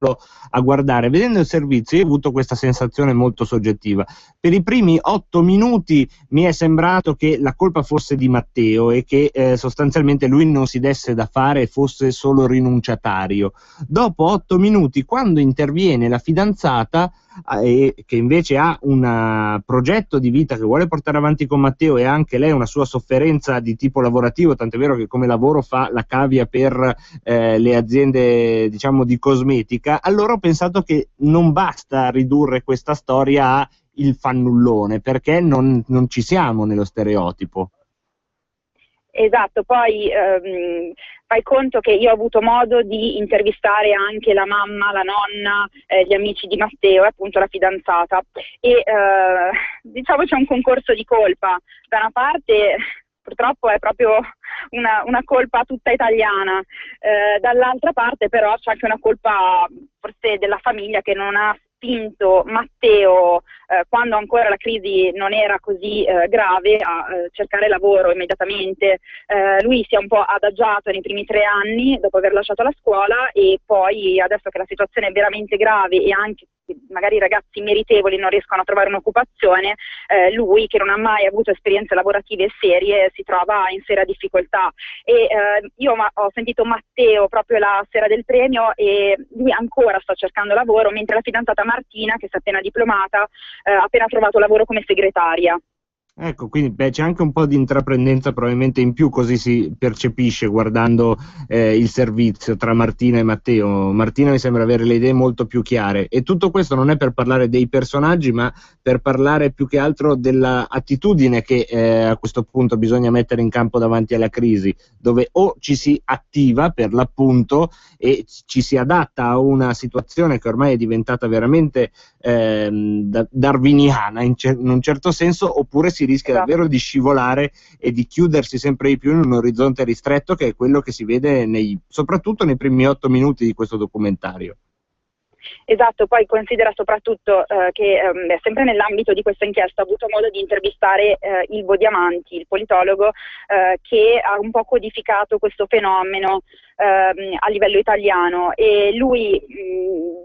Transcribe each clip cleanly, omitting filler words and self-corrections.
a guardare. Vedendo il servizio io ho avuto questa sensazione molto soggettiva. Per i primi 8 minuti mi è sembrato che la colpa fosse di Matteo e che sostanzialmente lui non si desse da fare e fosse solo rinunciatario. Dopo 8 minuti, quando interviene la fidanzata, che invece ha un progetto di vita che vuole portare avanti con Matteo e anche lei una sua sofferenza di tipo lavorativo, tant'è vero che come lavoro fa la cavia per le aziende, diciamo, di cosmetica, allora ho pensato che non basta ridurre questa storia a il fannullone, perché non ci siamo nello stereotipo. Esatto, poi fai conto che io ho avuto modo di intervistare anche la mamma, la nonna, gli amici di Matteo e appunto la fidanzata e diciamo c'è un concorso di colpa. Da una parte purtroppo è proprio una colpa tutta italiana, dall'altra parte però c'è anche una colpa forse della famiglia che non ha spinto Matteo quando ancora la crisi non era così grave a cercare lavoro immediatamente. Lui si è un po' adagiato nei primi 3 anni dopo aver lasciato la scuola e poi adesso che la situazione è veramente grave e anche magari i ragazzi meritevoli non riescono a trovare un'occupazione, lui che non ha mai avuto esperienze lavorative serie si trova in seria difficoltà e io ho sentito Matteo proprio la sera del premio e lui ancora sta cercando lavoro mentre la fidanzata Martina, che si è appena diplomata, ha appena trovato lavoro come segretaria. Ecco, quindi c'è anche un po' di intraprendenza probabilmente in più, così si percepisce guardando il servizio tra Martina e Matteo. Martina mi sembra avere le idee molto più chiare e tutto questo non è per parlare dei personaggi, ma per parlare più che altro dell'attitudine che a questo punto bisogna mettere in campo davanti alla crisi, dove o ci si attiva per l'appunto e ci si adatta a una situazione che ormai è diventata veramente darwiniana in un certo senso, oppure si rischia davvero di scivolare e di chiudersi sempre di più in un orizzonte ristretto, che è quello che si vede soprattutto nei primi 8 minuti di questo documentario. Esatto, poi considera soprattutto che sempre nell'ambito di questa inchiesta ho avuto modo di intervistare Ilvo Diamanti, il politologo, che ha un po' codificato questo fenomeno a livello italiano e lui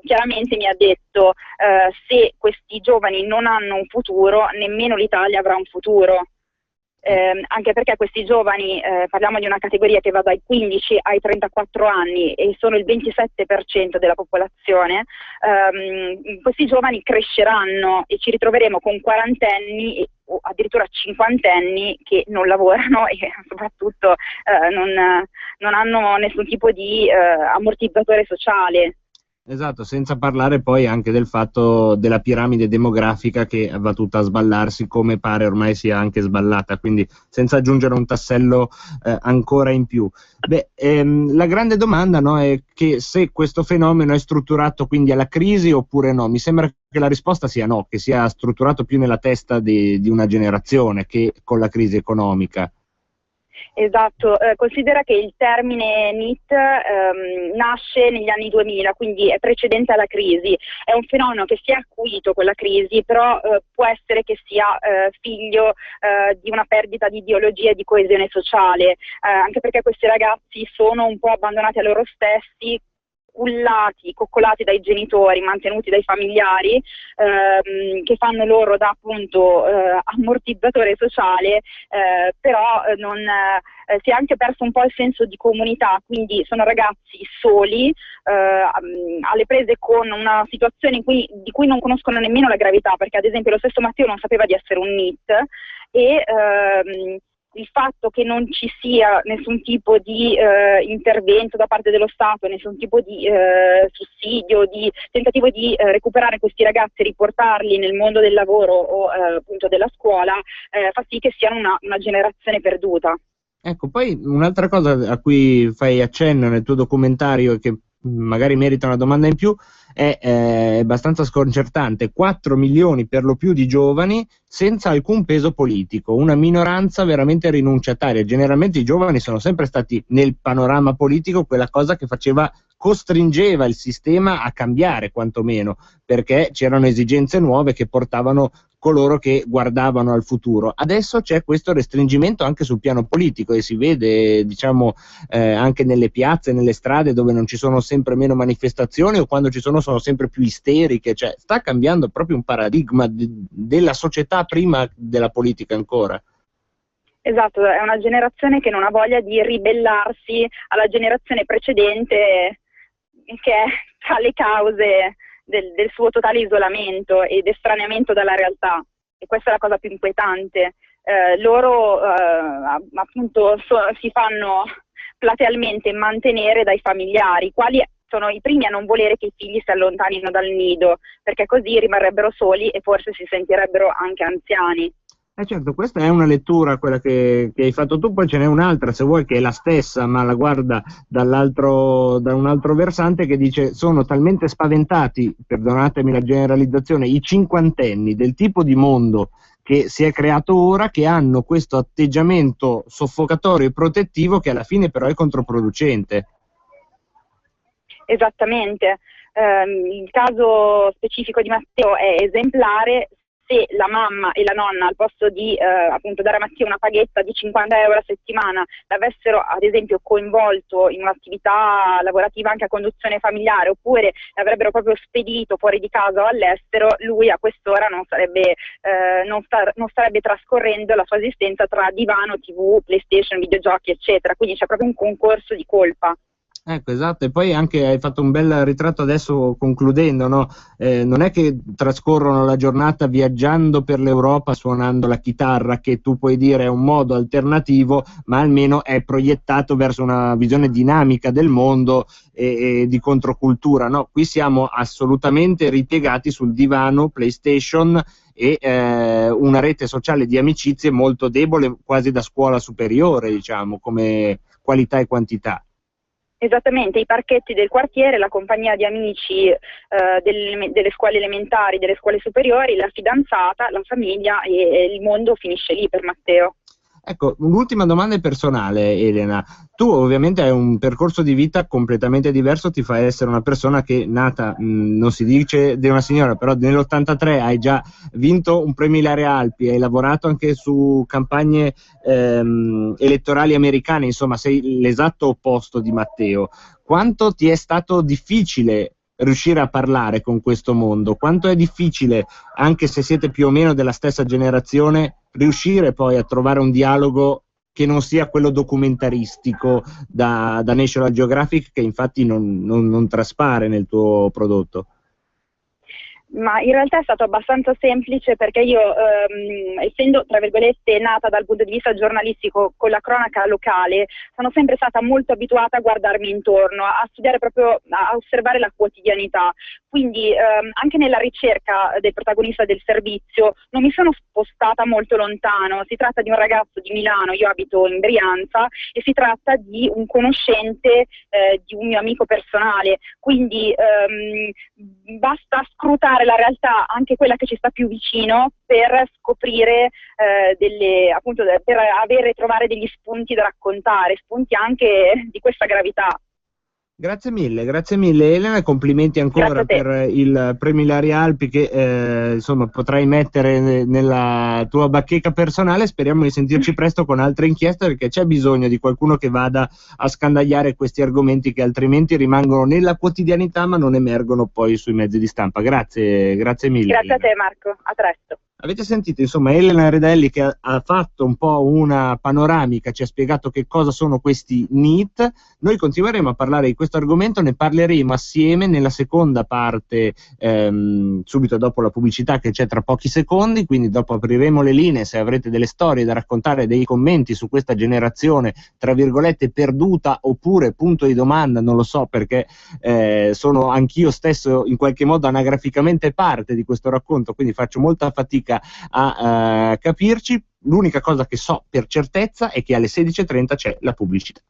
chiaramente mi ha detto se questi giovani non hanno un futuro, nemmeno l'Italia avrà un futuro. Anche perché questi giovani, parliamo di una categoria che va dai 15 ai 34 anni e sono il 27% della popolazione, questi giovani cresceranno e ci ritroveremo con quarantenni o addirittura cinquantenni che non lavorano e soprattutto non hanno nessun tipo di ammortizzatore sociale. Esatto, senza parlare poi anche del fatto della piramide demografica che va tutta a sballarsi, come pare ormai sia anche sballata, quindi senza aggiungere un tassello ancora in più. La grande domanda, no, è che se questo fenomeno è strutturato quindi alla crisi oppure no. Mi sembra che la risposta sia no, che sia strutturato più nella testa di una generazione che con la crisi economica. Esatto, considera che il termine NEET nasce negli anni 2000, quindi è precedente alla crisi, è un fenomeno che si è acuito con la crisi, però può essere che sia figlio di una perdita di ideologia e di coesione sociale, anche perché questi ragazzi sono un po' abbandonati a loro stessi, coccolati dai genitori, mantenuti dai familiari, che fanno loro da appunto ammortizzatore sociale, però si è anche perso un po' il senso di comunità, quindi sono ragazzi soli, alle prese con una situazione di cui non conoscono nemmeno la gravità, perché ad esempio lo stesso Matteo non sapeva di essere un NEET e il fatto che non ci sia nessun tipo di intervento da parte dello Stato, nessun tipo di sussidio, di tentativo di recuperare questi ragazzi e riportarli nel mondo del lavoro o appunto della scuola, fa sì che siano una generazione perduta. Ecco, poi un'altra cosa a cui fai accenno nel tuo documentario e che magari merita una domanda in più è abbastanza sconcertante: 4 milioni per lo più di giovani senza alcun peso politico, una minoranza veramente rinunciataria. Generalmente i giovani sono sempre stati nel panorama politico quella cosa che costringeva il sistema a cambiare, quantomeno, perché c'erano esigenze nuove che portavano coloro che guardavano al futuro. Adesso c'è questo restringimento anche sul piano politico e si vede, diciamo, anche nelle piazze, nelle strade dove non ci sono sempre meno manifestazioni, o quando ci sono sempre più isteriche, cioè sta cambiando proprio un paradigma della società prima della politica ancora. Esatto, è una generazione che non ha voglia di ribellarsi alla generazione precedente, che è tra le cause del suo totale isolamento ed estraneamento dalla realtà, e questa è la cosa più inquietante. Loro appunto si fanno platealmente mantenere dai familiari, quali sono i primi a non volere che i figli si allontanino dal nido, perché così rimarrebbero soli e forse si sentirebbero anche anziani. Certo, questa è una lettura, quella che hai fatto tu, poi ce n'è un'altra, se vuoi, che è la stessa, ma la guarda da un altro versante, che dice: sono talmente spaventati, perdonatemi la generalizzazione, i cinquantenni del tipo di mondo che si è creato ora, che hanno questo atteggiamento soffocatorio e protettivo che alla fine però è controproducente. Esattamente. Il caso specifico di Matteo è esemplare. Se la mamma e la nonna, al posto di appunto dare a Matteo una paghetta di 50 euro a settimana, l'avessero ad esempio coinvolto in un'attività lavorativa anche a conduzione familiare, oppure l'avrebbero proprio spedito fuori di casa o all'estero, lui a quest'ora non starebbe trascorrendo la sua esistenza tra divano, TV, PlayStation, videogiochi, eccetera. Quindi c'è proprio un concorso di colpa. Ecco, esatto, e poi anche hai fatto un bel ritratto adesso concludendo, no? Non è che trascorrono la giornata viaggiando per l'Europa suonando la chitarra, che tu puoi dire è un modo alternativo, ma almeno è proiettato verso una visione dinamica del mondo e di controcultura, no? Qui siamo assolutamente ripiegati sul divano, PlayStation e una rete sociale di amicizie molto debole, quasi da scuola superiore, diciamo, come qualità e quantità. Esattamente, i parchetti del quartiere, la compagnia di amici delle scuole elementari, delle scuole superiori, la fidanzata, la famiglia, e il mondo finisce lì per Matteo. Ecco, un'ultima domanda personale, Elena. Tu ovviamente hai un percorso di vita completamente diverso, ti fa essere una persona che nata, non si dice di una signora, però nell'83 hai già vinto un premio Ilaria Alpi, hai lavorato anche su campagne elettorali americane, insomma sei l'esatto opposto di Matteo. Quanto ti è stato difficile riuscire a parlare con questo mondo? Quanto è difficile, anche se siete più o meno della stessa generazione, riuscire poi a trovare un dialogo che non sia quello documentaristico da National Geographic, che infatti non traspare nel tuo prodotto? Ma in realtà è stato abbastanza semplice, perché io, essendo tra virgolette nata dal punto di vista giornalistico con la cronaca locale, sono sempre stata molto abituata a guardarmi intorno, a studiare proprio, a osservare la quotidianità. Quindi anche nella ricerca del protagonista del servizio non mi sono spostata molto lontano. Si tratta di un ragazzo di Milano, io abito in Brianza, e si tratta di un conoscente di un mio amico personale. Quindi basta scrutare la realtà, anche quella che ci sta più vicino, per scoprire appunto, per trovare degli spunti da raccontare, spunti anche di questa gravità. Grazie mille Elena, e complimenti Grazie ancora a te. per il premio Ilaria Alpi che insomma potrai mettere nella tua bacheca personale. Speriamo di sentirci presto con altre inchieste, perché c'è bisogno di qualcuno che vada a scandagliare questi argomenti che altrimenti rimangono nella quotidianità ma non emergono poi sui mezzi di stampa. Grazie mille Grazie a Elena. te Marco, a presto. Avete sentito, insomma, Elena Redelli che ha fatto un po' una panoramica, ci ha spiegato che cosa sono questi NEET. Noi continueremo a parlare di questo argomento, ne parleremo assieme nella seconda parte, subito dopo la pubblicità che c'è tra pochi secondi, quindi dopo apriremo le linee se avrete delle storie da raccontare, dei commenti su questa generazione, tra virgolette, perduta, oppure punto di domanda, non lo so, perché sono anch'io stesso in qualche modo anagraficamente parte di questo racconto, quindi faccio molta fatica a capirci. L'unica cosa che so per certezza è che alle 16:30 c'è la pubblicità.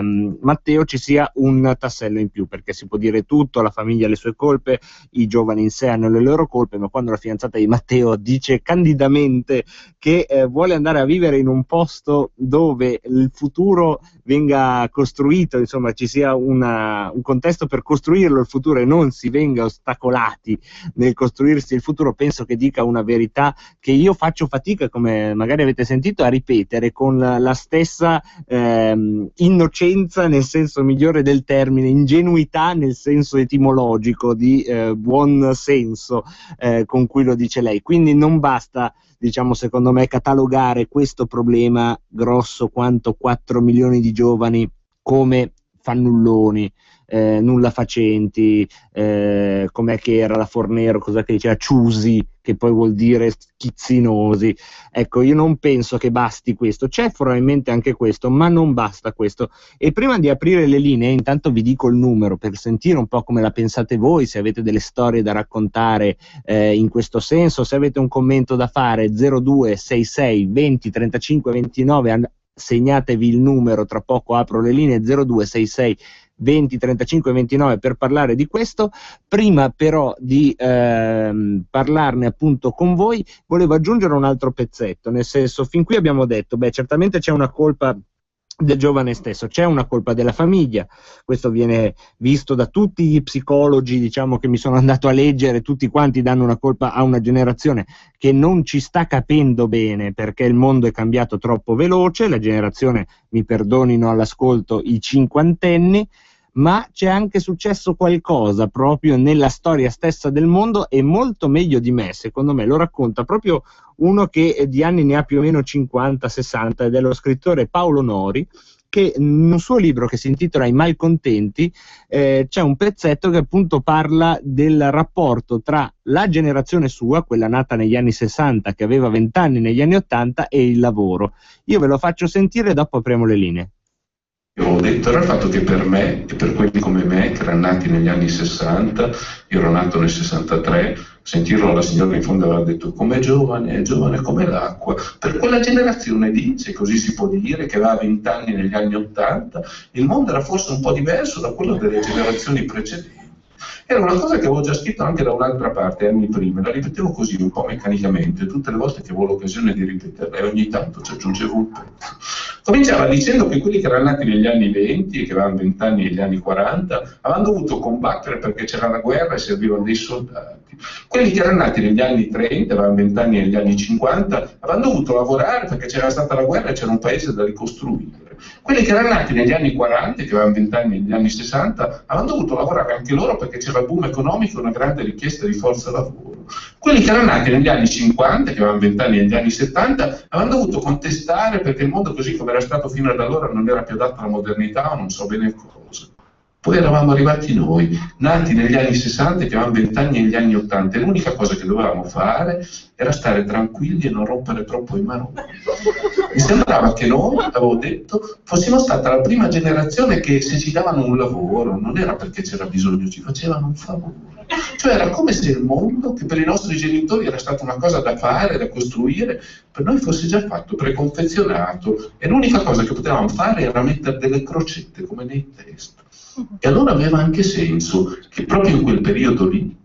Matteo ci sia un tassello in più, perché si può dire tutto, la famiglia ha le sue colpe, i giovani in sé hanno le loro colpe, ma quando la fidanzata di Matteo dice candidamente che vuole andare a vivere in un posto dove il futuro venga costruito, insomma ci sia un contesto per costruirlo il futuro e non si venga ostacolati nel costruirsi il futuro, penso che dica una verità che io faccio fatica, come magari avete sentito, a ripetere con la stessa innocenza nel senso migliore del termine, ingenuità nel senso etimologico di buon senso con cui lo dice lei. Quindi non basta, diciamo, secondo me, catalogare questo problema grosso quanto 4 milioni di giovani come fannulloni, nulla facenti, com'è che era la Fornero, cos'è che diceva, ciusi, che poi vuol dire schizzinosi. Ecco, io non penso che basti questo, c'è probabilmente anche questo, ma non basta questo. E prima di aprire le linee, intanto vi dico il numero per sentire un po' come la pensate voi, se avete delle storie da raccontare in questo senso, se avete un commento da fare, 0266 20 35 29, segnatevi il numero, tra poco apro le linee, 0266 20 35 29 per parlare di questo. Prima però di parlarne appunto con voi, volevo aggiungere un altro pezzetto, nel senso, fin qui abbiamo detto, beh, certamente c'è una colpa del giovane stesso, c'è una colpa della famiglia, questo viene visto da tutti gli psicologi, diciamo, che mi sono andato a leggere, tutti quanti danno una colpa a una generazione che non ci sta capendo bene perché il mondo è cambiato troppo veloce, la generazione, mi perdonino all'ascolto i cinquantenni, ma c'è anche successo qualcosa proprio nella storia stessa del mondo, e molto meglio di me, secondo me, lo racconta proprio uno che di anni ne ha più o meno 50-60, ed è lo scrittore Paolo Nori, che in un suo libro che si intitola I malcontenti c'è un pezzetto che appunto parla del rapporto tra la generazione sua, quella nata negli anni 60, che aveva 20 anni negli anni 80, e il lavoro. Io ve lo faccio sentire e dopo apriamo le linee. Io ho detto, era il fatto che per me e per quelli come me che erano nati negli anni 60, io ero nato nel 63, sentirlo alla signora in fondo aveva detto come è giovane come l'acqua, per quella generazione lì, se così si può dire, che aveva 20 anni negli anni 80, il mondo era forse un po' diverso da quello delle generazioni precedenti. Era una cosa che avevo già scritto anche da un'altra parte anni prima, la ripetevo così un po' meccanicamente, tutte le volte che avevo l'occasione di ripeterla, e ogni tanto ci aggiungevo un pezzo. Cominciava dicendo che quelli che erano nati negli anni 20 e che avevano 20 anni negli anni 40 avevano dovuto combattere perché c'era la guerra e servivano dei soldati. Quelli che erano nati negli anni 30, avevano 20 anni negli anni 50, avevano dovuto lavorare perché c'era stata la guerra e c'era un paese da ricostruire. Quelli che erano nati negli anni 40 e che avevano 20 anni negli anni 60 avevano dovuto lavorare anche loro perché c'era il boom economico e una grande richiesta di forza lavoro. Quelli che erano nati negli anni 50, che avevano 20 anni negli anni 70, avevano dovuto contestare perché il mondo così come era stato fino ad allora non era più adatto alla modernità o non so bene cosa. Poi eravamo arrivati noi, nati negli anni 60 che avevamo 20 anni negli anni 80, e l'unica cosa che dovevamo fare era stare tranquilli e non rompere troppo i maroni. Mi sembrava che noi, avevo detto, fossimo stata la prima generazione che se ci davano un lavoro non era perché c'era bisogno, ci facevano un favore. Cioè era come se il mondo, che per i nostri genitori era stata una cosa da fare, da costruire, per noi fosse già fatto, preconfezionato, e l'unica cosa che potevamo fare era mettere delle crocette come nei test. E allora aveva anche senso che proprio in quel periodo lì,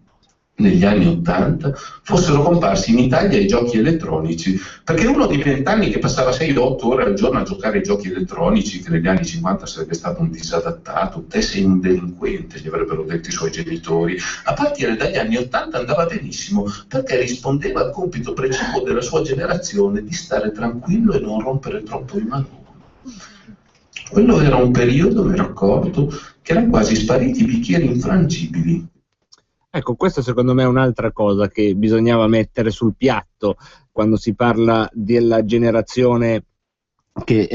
negli anni 80, fossero comparsi in Italia i giochi elettronici, perché uno di 20 anni che passava 6-8 ore al giorno a giocare ai giochi elettronici, che negli anni 50 sarebbe stato un disadattato, te sei un delinquente, gli avrebbero detto i suoi genitori, a partire dagli anni 80 andava benissimo, perché rispondeva al compito precipuo della sua generazione di stare tranquillo e non rompere troppo i maroni. Quello era un periodo, mi ricordo, che erano quasi spariti i bicchieri infrangibili. Ecco, questa secondo me è un'altra cosa che bisognava mettere sul piatto quando si parla della generazione che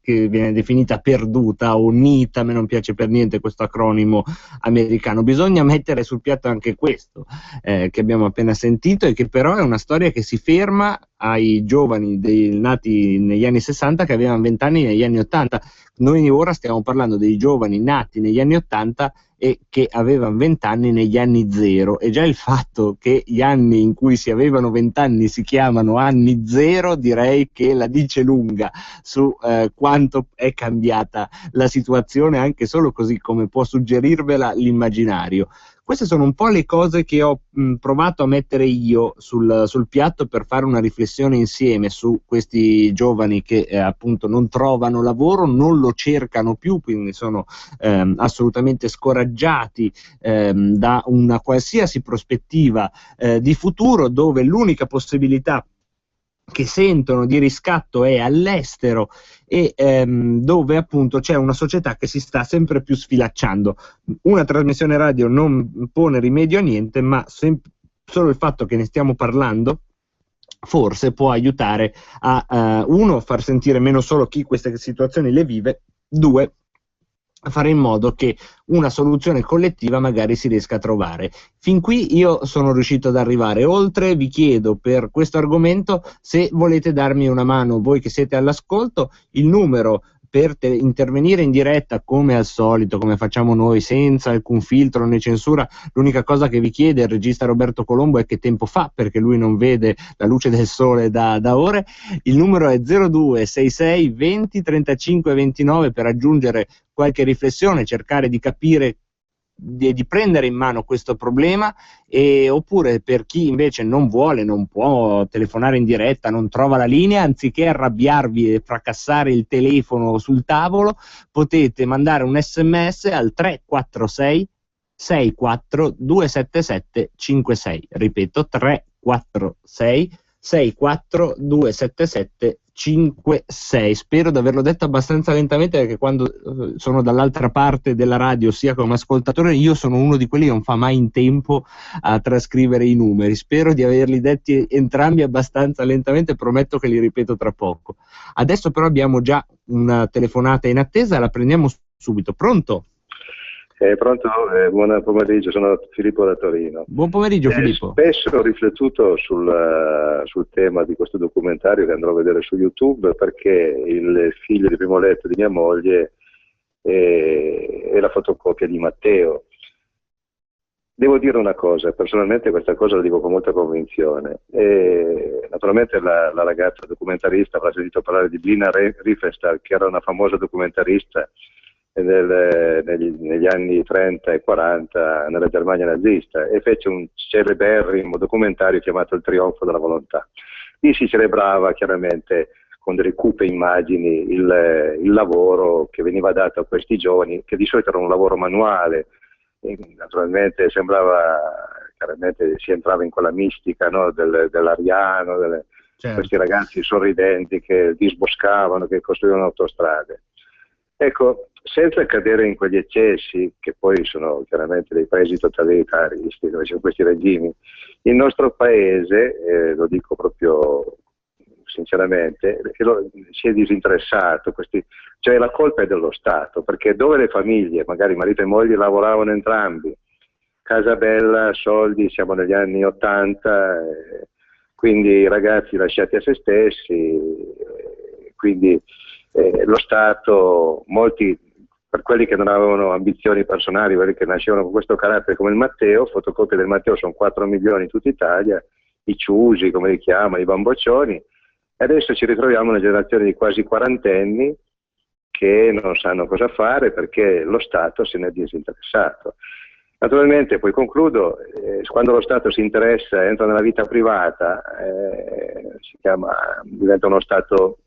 viene definita perduta o NEET. A me non piace per niente questo acronimo americano. Bisogna mettere sul piatto anche questo che abbiamo appena sentito, e che però è una storia che si ferma ai giovani nati negli anni 60 che avevano 20 anni negli anni 80. Noi ora stiamo parlando dei giovani nati negli anni 80 e che avevano 20 anni negli anni zero, e già il fatto che gli anni in cui si avevano 20 anni si chiamano anni zero direi che la dice lunga su quanto è cambiata la situazione, anche solo così come può suggerirvela l'immaginario. Queste sono un po' le cose che ho provato a mettere io sul piatto per fare una riflessione insieme su questi giovani che appunto non trovano lavoro, non lo cercano più, quindi sono assolutamente scoraggiati da una qualsiasi prospettiva di futuro, dove l'unica possibilità che sentono di riscatto è all'estero, e dove appunto c'è una società che si sta sempre più sfilacciando. Una trasmissione radio non pone rimedio a niente, ma solo il fatto che ne stiamo parlando forse può aiutare a uno, far sentire meno solo chi queste situazioni le vive, due, a fare in modo che una soluzione collettiva magari si riesca a trovare. Fin qui io sono riuscito ad arrivare oltre. Vi chiedo per questo argomento se volete darmi una mano, voi che siete all'ascolto. Il numero per intervenire in diretta, come al solito, come facciamo noi, senza alcun filtro né censura. L'unica cosa che vi chiede il regista Roberto Colombo è che tempo fa, perché lui non vede la luce del sole da ore. Il numero è 0266 20 35 29 per aggiungere qualche riflessione, cercare di capire, di prendere in mano questo problema, oppure per chi invece non vuole, non può telefonare in diretta, non trova la linea, anziché arrabbiarvi e fracassare il telefono sul tavolo, potete mandare un SMS al 346 64 277 56. Ripeto, 346 64 277 56. Spero di averlo detto abbastanza lentamente, perché quando sono dall'altra parte della radio, sia come ascoltatore, io sono uno di quelli che non fa mai in tempo a trascrivere i numeri. Spero di averli detti entrambi abbastanza lentamente, prometto che li ripeto tra poco. Adesso però abbiamo già una telefonata in attesa, la prendiamo subito. Pronto? Pronto, buon pomeriggio, sono Filippo da Torino. Buon pomeriggio Filippo. Spesso ho riflettuto sul tema di questo documentario che andrò a vedere su YouTube, perché il figlio di primo letto di mia moglie è la fotocopia di Matteo. Devo dire una cosa, personalmente questa cosa la dico con molta convinzione. Naturalmente la ragazza documentarista avrà sentito parlare di Blina Riefenstahl, che era una famosa documentarista negli anni 30 e 40 nella Germania nazista, e fece un celeberrimo documentario chiamato Il trionfo della volontà. Lì si celebrava chiaramente con delle cupe immagini il lavoro che veniva dato a questi giovani, che di solito era un lavoro manuale, e naturalmente chiaramente si entrava in quella mistica, no, dell'ariano, certo, questi ragazzi sorridenti che disboscavano, che costruivano autostrade. Ecco, senza cadere in quegli eccessi, che poi sono chiaramente dei paesi totalitaristi, dove ci sono questi regimi, il nostro paese, lo dico proprio sinceramente, si è disinteressato, cioè la colpa è dello Stato, perché dove le famiglie, magari marito e moglie, lavoravano entrambi, casa bella, soldi, siamo negli anni 80, quindi i ragazzi lasciati a se stessi, quindi lo Stato, molti, per quelli che non avevano ambizioni personali, quelli che nascevano con questo carattere come il Matteo, fotocopie del Matteo sono 4 milioni in tutta Italia, i ciusi, come li chiamano, i bamboccioni, e adesso ci ritroviamo una generazione di quasi quarantenni che non sanno cosa fare perché lo Stato se ne è disinteressato. Naturalmente, poi concludo, quando lo Stato si interessa, entra nella vita privata, diventa uno Stato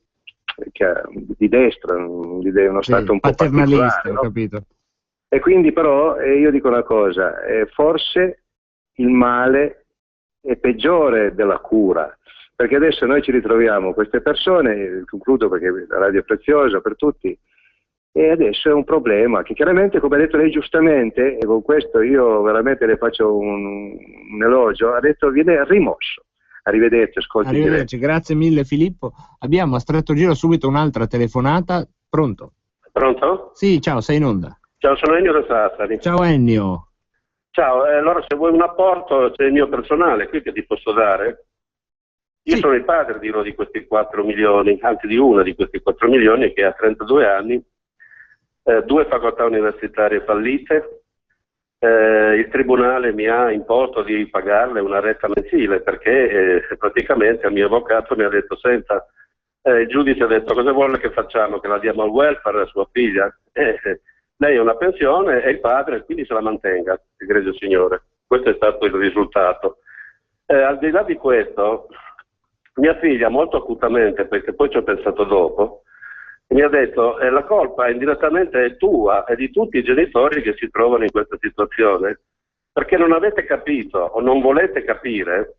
di destra, uno Stato un po' paternalista, no? Ho capito. E quindi però io dico una cosa, forse il male è peggiore della cura, perché adesso noi ci ritroviamo queste persone, concludo perché la radio è preziosa per tutti, e adesso è un problema che chiaramente, come ha detto lei giustamente, e con questo io veramente le faccio un elogio, ha detto viene rimosso. Arrivederci, ascolti. Arrivederci, grazie mille Filippo. Abbiamo a stretto giro subito un'altra telefonata. Pronto? Pronto? Sì, ciao, sei in onda. Ciao, sono Ennio da Sassari. Ciao Ennio. Ciao, allora se vuoi un apporto c'è il mio personale qui che ti posso dare. Io sono il padre di uno di questi 4 milioni, anzi di una di questi 4 milioni, che ha 32 anni, 2 facoltà universitarie fallite, il tribunale mi ha imposto di pagarle una retta mensile, perché praticamente il mio avvocato mi ha detto: senta, il giudice ha detto: cosa vuole che facciamo? Che la diamo al welfare a sua figlia? Lei ha una pensione e il padre, quindi se la mantenga, egregio signore. Questo è stato il risultato. Al di là di questo, mia figlia molto acutamente, perché poi ci ho pensato dopo, mi ha detto: la colpa indirettamente è tua e di tutti i genitori che si trovano in questa situazione, perché non avete capito o non volete capire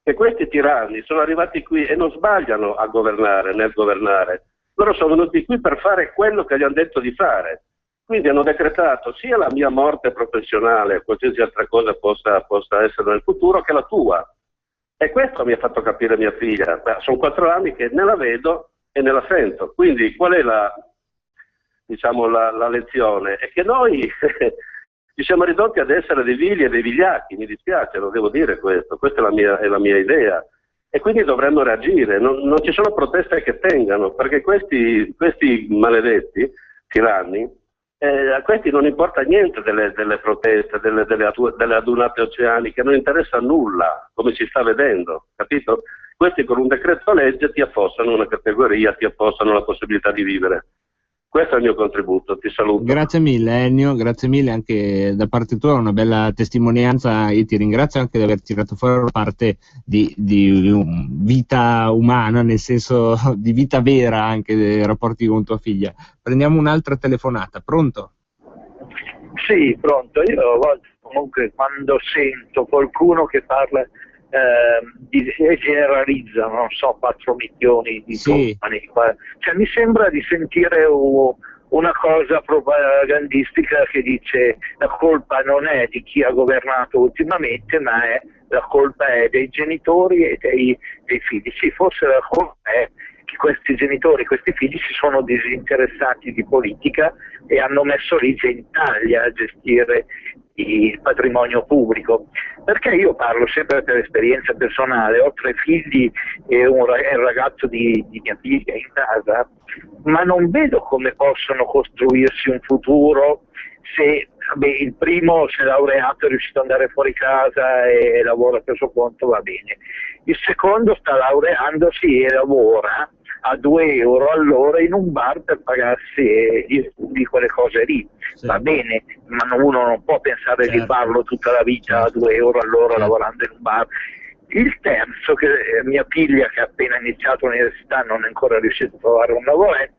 che questi tiranni sono arrivati qui e non sbagliano a governare, nel governare. Loro sono venuti qui per fare quello che gli hanno detto di fare. Quindi hanno decretato sia la mia morte professionale, qualsiasi altra cosa possa essere nel futuro, che la tua. E questo mi ha fatto capire mia figlia. Sono 4 anni che ne la vedo e ne la sento. Quindi qual è la lezione? È che noi ci siamo ridotti ad essere dei vili e dei vigliacchi, mi dispiace, lo devo dire questo. Questa è la mia idea. E quindi dovremmo reagire. Non ci sono proteste che tengano, perché questi maledetti tiranni, a questi non importa niente delle proteste, delle adunate oceaniche, non interessa nulla, come si sta vedendo, capito? Questi con un decreto legge ti affossano una categoria, ti affossano la possibilità di vivere. Questo è il mio contributo, ti saluto. Grazie mille Ennio, grazie mille anche da parte tua, una bella testimonianza. Io ti ringrazio anche di aver tirato fuori una parte di vita umana, nel senso di vita vera anche dei rapporti con tua figlia. Prendiamo un'altra telefonata, pronto? Sì, pronto. Io a volte comunque quando sento qualcuno che parla e generalizza, non so, 4 milioni di giovani, cioè mi sembra di sentire una cosa propagandistica che dice: la colpa non è di chi ha governato ultimamente, ma la colpa è dei genitori e dei figli. Sì, forse la colpa è che questi genitori, questi figli si sono disinteressati di politica e hanno messo lì Gentaglia a gestire il patrimonio pubblico. Perché io parlo sempre per esperienza personale, ho 3 figli e un ragazzo di mia figlia in casa, ma non vedo come possono costruirsi un futuro se il primo si è laureato, è riuscito ad andare fuori casa e lavora per suo conto, va bene. Il secondo sta laureandosi e lavora a 2 euro all'ora in un bar per pagarsi gli studi, quelle cose lì. Sì. Va bene, ma uno non può pensare di farlo tutta la vita a 2 euro all'ora lavorando in un bar. Il terzo, che mia figlia che ha appena iniziato l'università non è ancora riuscito a trovare un lavoretto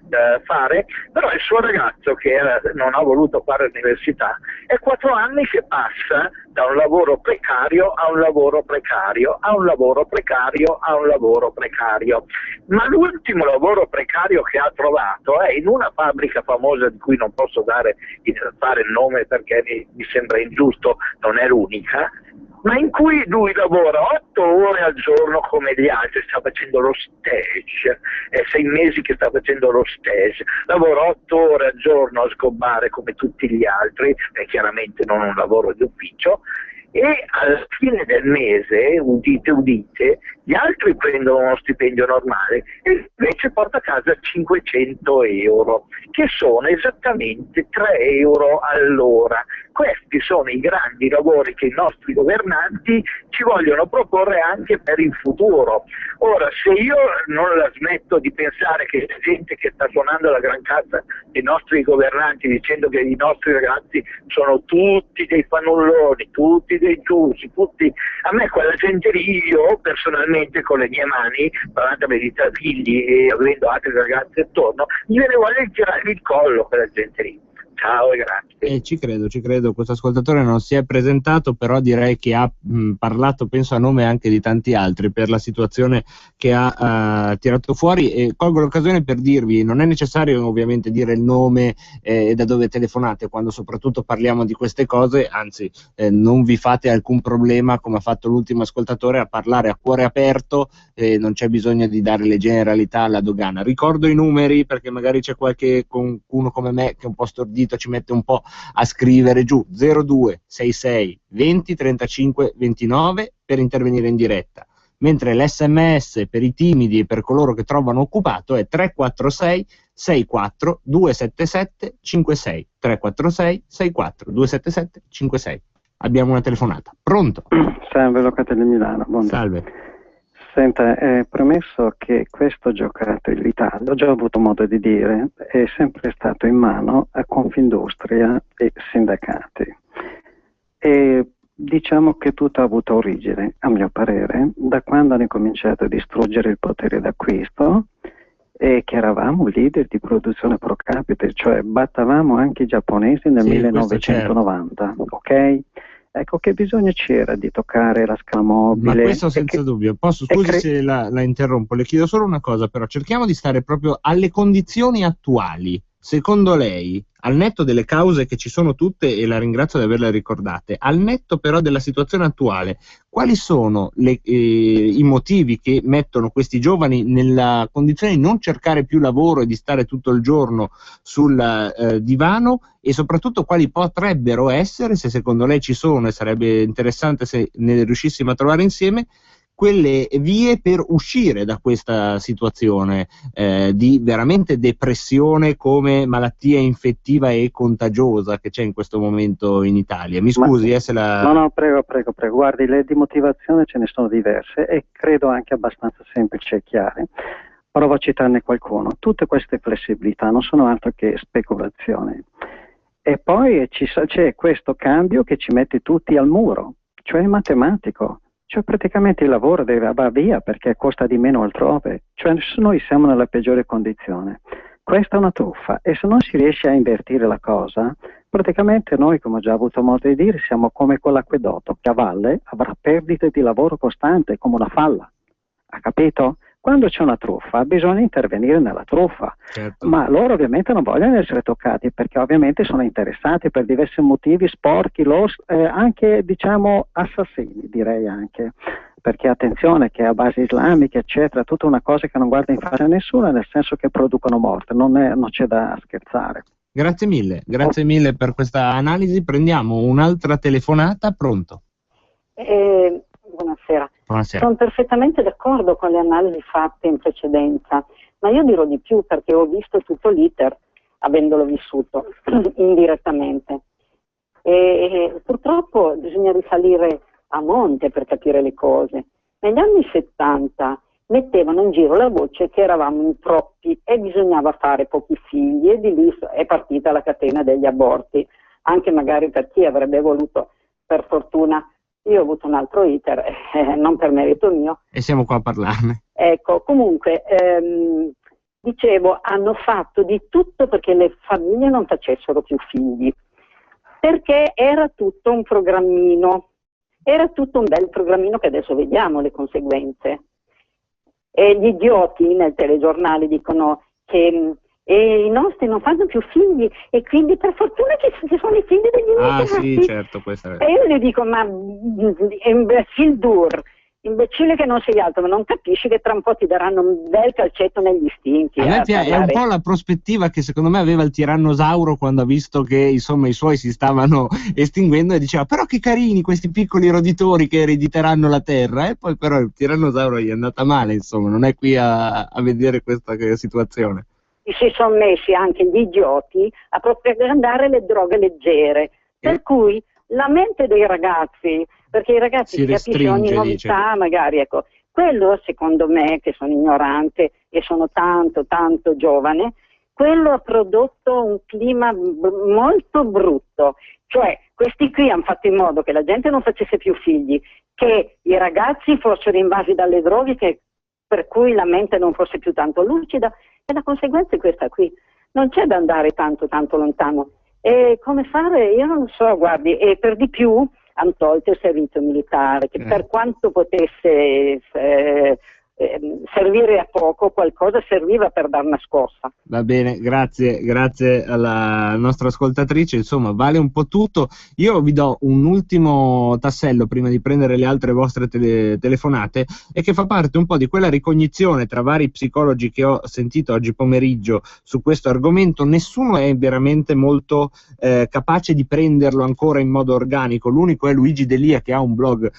da fare, però il suo ragazzo che non ha voluto fare l'università è 4 anni che passa da un lavoro precario a un lavoro precario, a un lavoro precario, a un lavoro precario. Ma l'ultimo lavoro precario che ha trovato è in una fabbrica famosa di cui non posso fare il nome perché mi sembra ingiusto, non è l'unica, ma in cui lui lavora 8 ore al giorno come gli altri, sta facendo lo stage, è 6 mesi che sta facendo lo stage, lavora 8 ore al giorno a sgobbare come tutti gli altri, è chiaramente non un lavoro di ufficio, e alla fine del mese, udite, gli altri prendono uno stipendio normale e invece porta a casa 500 euro, che sono esattamente 3 euro all'ora. Questi sono i grandi lavori che i nostri governanti ci vogliono proporre anche per il futuro. Ora, se io non la smetto di pensare che c'è gente che sta suonando la gran cassa dei nostri governanti dicendo che i nostri ragazzi sono tutti dei fannulloni, tutti dei chiusi, tutti, a me quella gente lì, io personalmente con le mie mani, parlandomi di 3 figli e avendo altri ragazzi attorno, mi viene voglia di tirargli il collo quella gente lì. Ciao e grazie. Ci credo, questo ascoltatore non si è presentato, però direi che ha parlato, penso a nome anche di tanti altri, per la situazione che ha tirato fuori, e colgo l'occasione per dirvi: non è necessario ovviamente dire il nome e da dove telefonate quando soprattutto parliamo di queste cose, anzi non vi fate alcun problema, come ha fatto l'ultimo ascoltatore, a parlare a cuore aperto, non c'è bisogno di dare le generalità alla dogana. Ricordo i numeri perché magari c'è qualcuno come me che è un po' stordito, ci mette un po' a scrivere giù: 0266 20 35 29 per intervenire in diretta, mentre l'SMS per i timidi e per coloro che trovano occupato è 346 64 277 56 346 64 277 56. Abbiamo una telefonata. Pronto? Salve, Locate di Milano. Buongiorno. Salve. Senta, premesso che questo giocattolo, l'Italia, ho già avuto modo di dire, è sempre stato in mano a Confindustria e sindacati. E diciamo che tutto ha avuto origine, a mio parere, da quando hanno cominciato a distruggere il potere d'acquisto e che eravamo leader di produzione pro capite, cioè battavamo anche i giapponesi nel 1990, ok? Ecco, che bisogno c'era di toccare la scala mobile? Ma questo senza dubbio. Scusi se la interrompo, le chiedo solo una cosa, però cerchiamo di stare proprio alle condizioni attuali. Secondo lei, al netto delle cause che ci sono tutte, e la ringrazio di averle ricordate, al netto però della situazione attuale, quali sono i motivi che mettono questi giovani nella condizione di non cercare più lavoro e di stare tutto il giorno sul divano, e soprattutto quali potrebbero essere, se secondo lei ci sono, e sarebbe interessante se ne riuscissimo a trovare insieme, quelle vie per uscire da questa situazione di veramente depressione come malattia infettiva e contagiosa che c'è in questo momento in Italia. Mi scusi se la... No, prego. Guardi, le di motivazione ce ne sono diverse e credo anche abbastanza semplici e chiare. Provo a citarne qualcuno. Tutte queste flessibilità non sono altro che speculazioni. E poi c'è questo cambio che ci mette tutti al muro, cioè matematico. Cioè praticamente il lavoro va via perché costa di meno altrove, cioè noi siamo nella peggiore condizione. Questa è una truffa e se non si riesce a invertire la cosa, praticamente noi, come ho già avuto modo di dire, siamo come quell'acquedotto che a valle avrà perdite di lavoro costante come una falla. Ha capito? Quando c'è una truffa bisogna intervenire nella truffa, certo. Ma loro ovviamente non vogliono essere toccati perché ovviamente sono interessati per diversi motivi sporchi, anche diciamo assassini, direi anche, perché attenzione che a base islamica eccetera, tutta una cosa che non guarda in faccia a nessuno, nel senso che producono morte, non c'è da scherzare. Grazie mille per questa analisi. Prendiamo un'altra telefonata. Pronto? Buonasera. Sono perfettamente d'accordo con le analisi fatte in precedenza, ma io dirò di più perché ho visto tutto l'iter avendolo vissuto indirettamente e purtroppo bisogna risalire a monte per capire le cose. Negli anni 70 mettevano in giro la voce che eravamo in troppi e bisognava fare pochi figli e di lì è partita la catena degli aborti, anche magari per chi avrebbe voluto, per fortuna. Io ho avuto un altro iter, non per merito mio. E siamo qua a parlarne. Ecco, comunque, dicevo, hanno fatto di tutto perché le famiglie non facessero più figli, perché era tutto un programmino, era tutto un bel programmino che adesso vediamo le conseguenze. E gli idioti nel telegiornale dicono che i nostri non fanno più figli e quindi per fortuna che ci sono i figli degli immigrati. Sì, certo, questa è... E io gli dico, ma imbecille che non sei altro, ma non capisci che tra un po' ti daranno un bel calcetto negli stinchi. A me è un po' la prospettiva che secondo me aveva il tirannosauro quando ha visto che insomma i suoi si stavano estinguendo e diceva però che carini questi piccoli roditori che erediteranno la terra, e poi però il tirannosauro gli è andata male, insomma, non è qui a vedere questa situazione. Si sono messi anche gli idioti a propagandare le droghe leggere, per cui la mente dei ragazzi, perché i ragazzi si capisce ogni novità, magari, ecco, quello secondo me, che sono ignorante e sono tanto giovane, quello ha prodotto un clima molto brutto, cioè questi qui hanno fatto in modo che la gente non facesse più figli, che i ragazzi fossero invasi dalle droghe, per cui la mente non fosse più tanto lucida, e la conseguenza è questa qui. Non c'è da andare tanto lontano. E come fare? Io non so, guardi, e per di più hanno tolto il servizio militare, che per quanto potesse servire a poco, qualcosa serviva per dare una scossa. Va bene, grazie alla nostra ascoltatrice, insomma vale un po' tutto. Io vi do un ultimo tassello prima di prendere le altre vostre telefonate, e che fa parte un po' di quella ricognizione tra vari psicologi che ho sentito oggi pomeriggio su questo argomento. Nessuno è veramente molto capace di prenderlo ancora in modo organico. L'unico è Luigi Delia, che ha un blog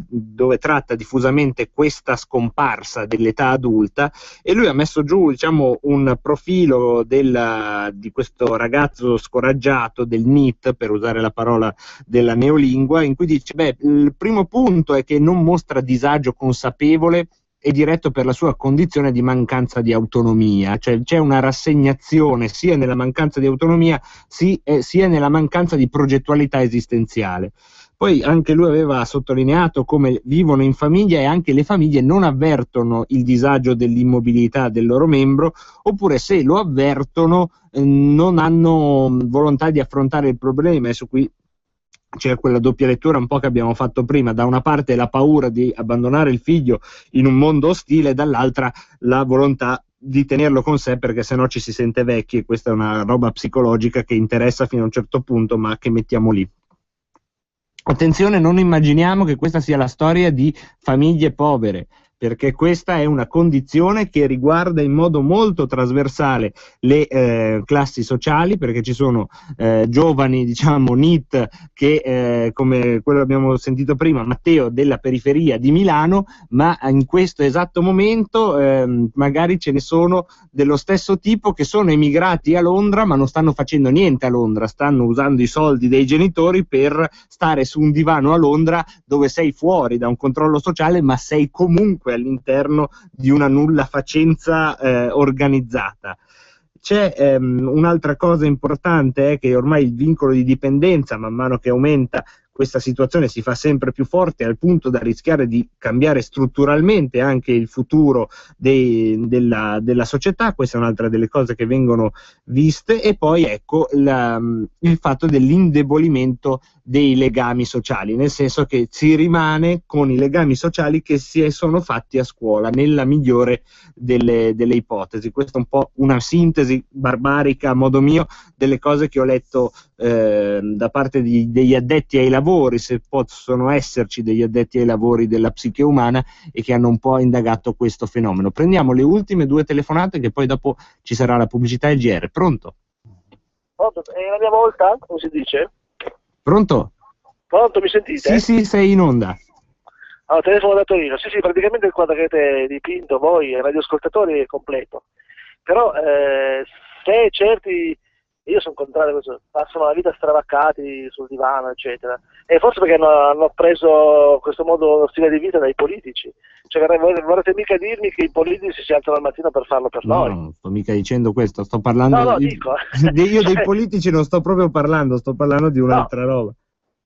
dove tratta diffusamente questa scommessa scomparsa dell'età adulta, e lui ha messo giù, diciamo, un profilo di questo ragazzo scoraggiato del NEET, per usare la parola della neolingua, in cui dice: beh, il primo punto è che non mostra disagio consapevole e diretto per la sua condizione di mancanza di autonomia, cioè c'è una rassegnazione sia nella mancanza di autonomia sia nella mancanza di progettualità esistenziale. Poi anche lui aveva sottolineato come vivono in famiglia e anche le famiglie non avvertono il disagio dell'immobilità del loro membro, oppure se lo avvertono non hanno volontà di affrontare il problema, e su cui c'è quella doppia lettura un po' che abbiamo fatto prima: da una parte la paura di abbandonare il figlio in un mondo ostile, dall'altra la volontà di tenerlo con sé perché sennò ci si sente vecchi, e questa è una roba psicologica che interessa fino a un certo punto, ma che mettiamo lì. Attenzione, non immaginiamo che questa sia la storia di famiglie povere, perché questa è una condizione che riguarda in modo molto trasversale le classi sociali, perché ci sono giovani, diciamo, NEET che, come quello che abbiamo sentito prima, Matteo, della periferia di Milano, ma in questo esatto momento magari ce ne sono dello stesso tipo che sono emigrati a Londra ma non stanno facendo niente a Londra, stanno usando i soldi dei genitori per stare su un divano a Londra, dove sei fuori da un controllo sociale ma sei comunque all'interno di una nulla facenza organizzata. C'è un'altra cosa importante, che ormai il vincolo di dipendenza, man mano che aumenta questa situazione, si fa sempre più forte, al punto da rischiare di cambiare strutturalmente anche il futuro della società. Questa è un'altra delle cose che vengono viste. E poi ecco il fatto dell'indebolimento dei legami sociali, nel senso che si rimane con i legami sociali che si sono fatti a scuola, nella migliore delle ipotesi. Questa è un po' una sintesi barbarica a modo mio delle cose che ho letto da parte degli addetti ai lavori, se possono esserci degli addetti ai lavori della psiche umana, e che hanno un po' indagato questo fenomeno. Prendiamo le ultime due telefonate, che poi dopo ci sarà la pubblicità e il GR. Pronto? Pronto? È la mia volta? Come si dice? Pronto? Pronto, mi sentite? Sì, sei in onda. Allora, telefono da Torino. Sì, praticamente il quadro che avete dipinto voi, radioascoltatori, è completo. Però se certi, io sono contrario, passano la vita stravaccati sul divano, eccetera, e forse perché hanno preso questo modo, stile di vita dai politici. Cioè, vorrete mica dirmi che i politici si alzano al mattino per farlo per noi? No, non sto mica dicendo questo, sto parlando dico. Io dei politici non sto proprio parlando, sto parlando di un'altra roba.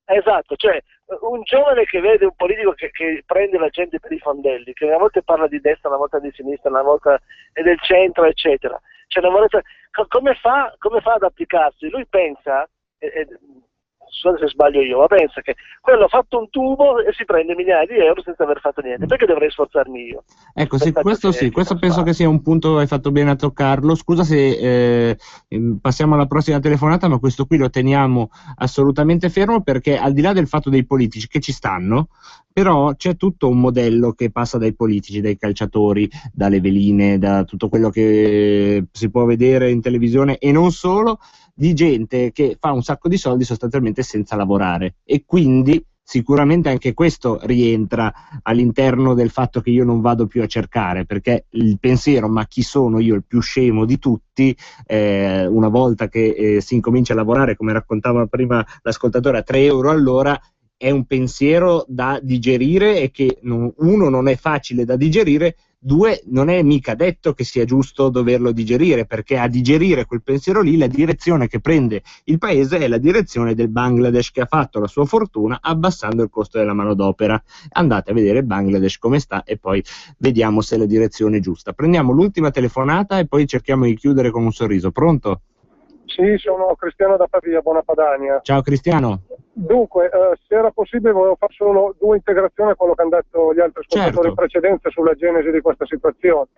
Esatto, cioè un giovane che vede un politico che prende la gente per i fondelli, che una volta parla di destra, una volta di sinistra, una volta è del centro, eccetera. Cioè, come fa ad applicarsi? Lui pensa, scusate se sbaglio io, ma pensa che quello ha fatto un tubo e si prende migliaia di euro senza aver fatto niente. Perché dovrei sforzarmi io? Ecco, questo penso che sia un punto, hai fatto bene a toccarlo. Scusa se passiamo alla prossima telefonata, ma questo qui lo teniamo assolutamente fermo, perché al di là del fatto dei politici che ci stanno, però c'è tutto un modello che passa dai politici, dai calciatori, dalle veline, da tutto quello che si può vedere in televisione, e non solo, di gente che fa un sacco di soldi sostanzialmente senza lavorare. E quindi sicuramente anche questo rientra all'interno del fatto che io non vado più a cercare, perché il pensiero, ma chi sono io, il più scemo di tutti, una volta che si incomincia a lavorare, come raccontava prima l'ascoltatore, a 3 euro all'ora, è un pensiero da digerire, e che uno, non è facile da digerire, due, non è mica detto che sia giusto doverlo digerire, perché a digerire quel pensiero lì, la direzione che prende il paese è la direzione del Bangladesh, che ha fatto la sua fortuna abbassando il costo della manodopera. Andate a vedere Bangladesh come sta e poi vediamo se è la direzione giusta. Prendiamo l'ultima telefonata e poi cerchiamo di chiudere con un sorriso. Pronto? Sì, sono Cristiano da Pavia, buona Padania. Ciao Cristiano. Dunque, se era possibile volevo fare solo 2 integrazioni a quello che hanno detto gli altri ascoltatori in precedenza sulla genesi di questa situazione,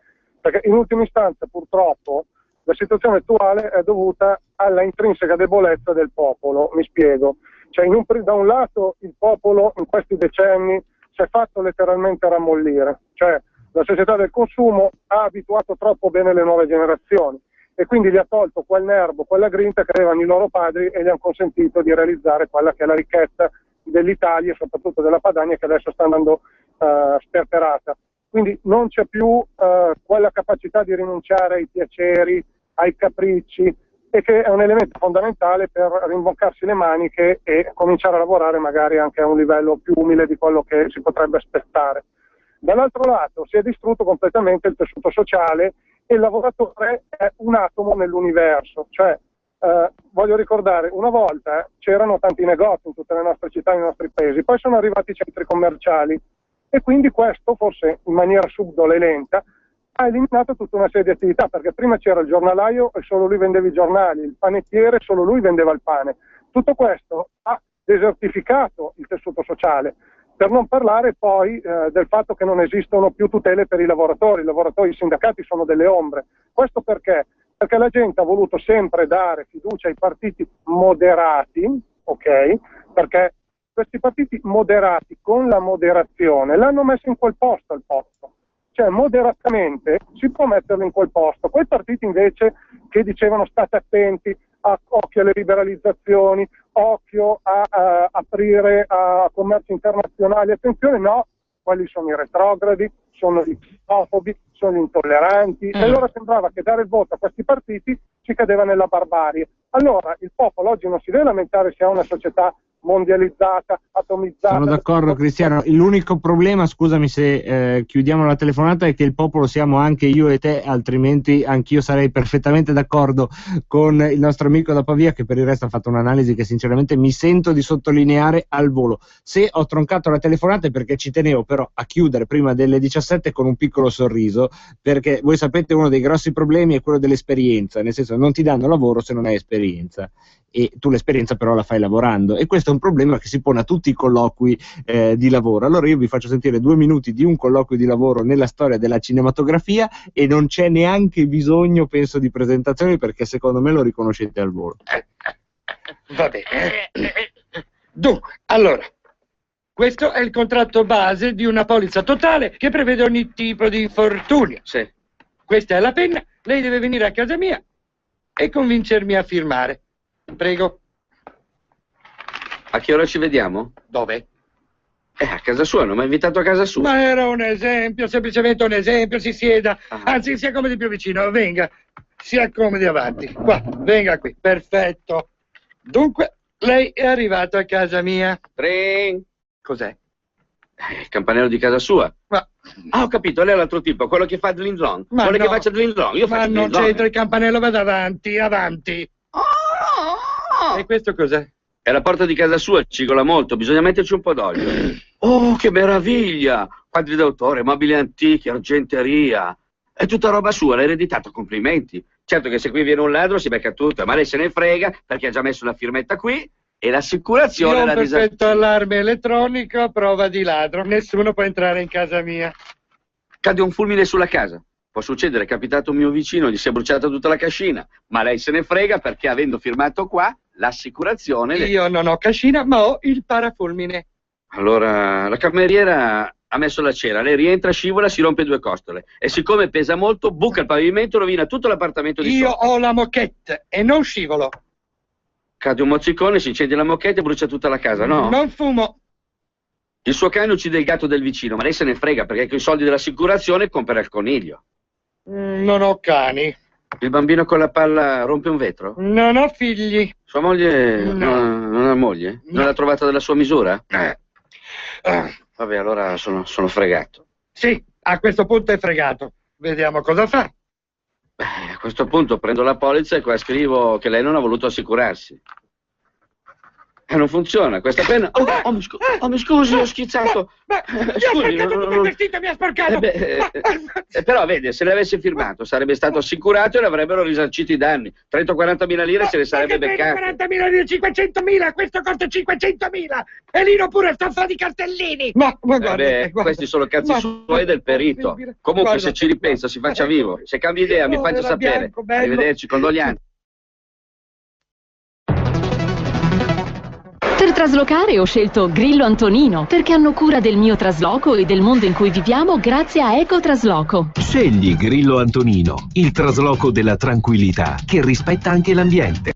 perché in ultima istanza purtroppo la situazione attuale è dovuta alla intrinseca debolezza del popolo. Mi spiego, cioè da un lato il popolo in questi decenni si è fatto letteralmente rammollire, cioè la società del consumo ha abituato troppo bene le nuove generazioni, e quindi gli ha tolto quel nervo, quella grinta che avevano i loro padri, e gli hanno consentito di realizzare quella che è la ricchezza dell'Italia e soprattutto della Padania, che adesso sta andando sperperata. quindi non c'è più quella capacità di rinunciare ai piaceri, ai capricci, e che è un elemento fondamentale per rimboccarsi le maniche e cominciare a lavorare magari anche a un livello più umile di quello che si potrebbe aspettare. Dall'altro lato si è distrutto completamente il tessuto sociale e il lavoratore è un atomo nell'universo, cioè voglio ricordare, una volta c'erano tanti negozi in tutte le nostre città, nei nostri paesi, poi sono arrivati i centri commerciali e quindi questo, forse in maniera subdola e lenta, ha eliminato tutta una serie di attività, perché prima c'era il giornalaio e solo lui vendeva i giornali, il panettiere solo lui vendeva il pane. Tutto questo ha desertificato il tessuto sociale, per non parlare poi del fatto che non esistono più tutele per i lavoratori, i sindacati sono delle ombre. Questo perché? Perché la gente ha voluto sempre dare fiducia ai partiti moderati, ok? Perché questi partiti moderati con la moderazione l'hanno messo in quel posto al posto. Cioè moderatamente si può metterlo in quel posto. Quei partiti invece che dicevano state attenti, occhio alle liberalizzazioni, occhio a aprire a commerci internazionali, attenzione, no, quelli sono i retrogradi, sono gli xenofobi, sono gli intolleranti, e allora sembrava che dare il voto a questi partiti ci cadeva nella barbarie. Allora il popolo oggi non si deve lamentare se ha una società mondializzata, atomizzata. Sono d'accordo, Cristiano. L'unico problema, scusami se chiudiamo la telefonata, è che il popolo siamo anche io e te, altrimenti anch'io sarei perfettamente d'accordo con il nostro amico da Pavia, che per il resto ha fatto un'analisi che sinceramente mi sento di sottolineare al volo. Se ho troncato la telefonata è perché ci tenevo però a chiudere prima delle 17 con un piccolo sorriso, perché voi sapete uno dei grossi problemi è quello dell'esperienza, nel senso non ti danno lavoro se non hai esperienza, e tu l'esperienza però la fai lavorando, e questo è un problema che si pone a tutti i colloqui di lavoro. Allora io vi faccio sentire 2 minuti di un colloquio di lavoro nella storia della cinematografia, e non c'è neanche bisogno, penso, di presentazioni, perché secondo me lo riconoscete al volo. Va bene. Dunque, allora, questo è il contratto base di una polizza totale che prevede ogni tipo di infortunio. Sì. Questa è la penna, lei deve venire a casa mia e convincermi a firmare. Prego. A che ora ci vediamo? Dove? A casa sua, non mi ha invitato a casa sua. Ma era un esempio, semplicemente un esempio, si sieda, anzi si accomodi più vicino, venga, si accomodi avanti, qua, venga qui, perfetto. Dunque, lei è arrivato a casa mia. Tring. Cos'è? Il campanello di casa sua. Ma... ho capito, lei è l'altro tipo, quello che fa Dling-Dong. Vuole che faccia Dling-Dong, io faccio Dling-Dong. Ma non c'entra il campanello, vada avanti, avanti. E questo cos'è? È la porta di casa sua, cigola molto, bisogna metterci un po' d'olio. Oh, che meraviglia! Quadri d'autore, mobili antichi, argenteria. È tutta roba sua, l'ha ereditato, complimenti. Certo che se qui viene un ladro si becca tutto, ma lei se ne frega perché ha già messo una firmetta qui e l'assicurazione la disattiva. Perfetto allarme elettronico a prova di ladro. Nessuno può entrare in casa mia. Cade un fulmine sulla casa. Può succedere, è capitato un mio vicino, gli si è bruciata tutta la cascina, ma lei se ne frega perché avendo firmato qua l'assicurazione... Io non ho cascina, ma ho il parafulmine. Allora, la cameriera ha messo la cera, lei rientra, scivola, si rompe 2 costole e siccome pesa molto, buca il pavimento, rovina tutto l'appartamento di sopra. Io ho la moquette e non scivolo. Cade un mozzicone, si incende la moquette e brucia tutta la casa, no? Non fumo. Il suo cane uccide il gatto del vicino, ma lei se ne frega perché con i soldi dell'assicurazione compra il coniglio. Non ho cani. Il bambino con la palla rompe un vetro? Non ho figli. Sua moglie... No. Non ha moglie? No. Non l'ha trovata della sua misura? Vabbè, allora sono fregato. Sì, a questo punto è fregato. Vediamo cosa fa. A questo punto prendo la polizza e qua scrivo che lei non ha voluto assicurarsi. Non funziona, questa penna... mi scusi, ho schizzato. Scusi, il vestito mi ha sporcato. Però vede, se l'avesse firmato sarebbe stato assicurato e le avrebbero risarcito i danni. 30-40 mila lire se le sarebbe beccate. 40 mila lire, 500 mila, questo costa 500 mila. E lì pure stoffa di cartellini. Ma guarda, questi sono cazzi suoi del perito. Comunque guarda, se ci ripensa si faccia vivo. Se cambia idea mi faccia sapere. Bianco, arrivederci, condoglianze. Per traslocare ho scelto Grillo Antonino, perché hanno cura del mio trasloco e del mondo in cui viviamo grazie a Ecotrasloco. Scegli Grillo Antonino, il trasloco della tranquillità che rispetta anche l'ambiente.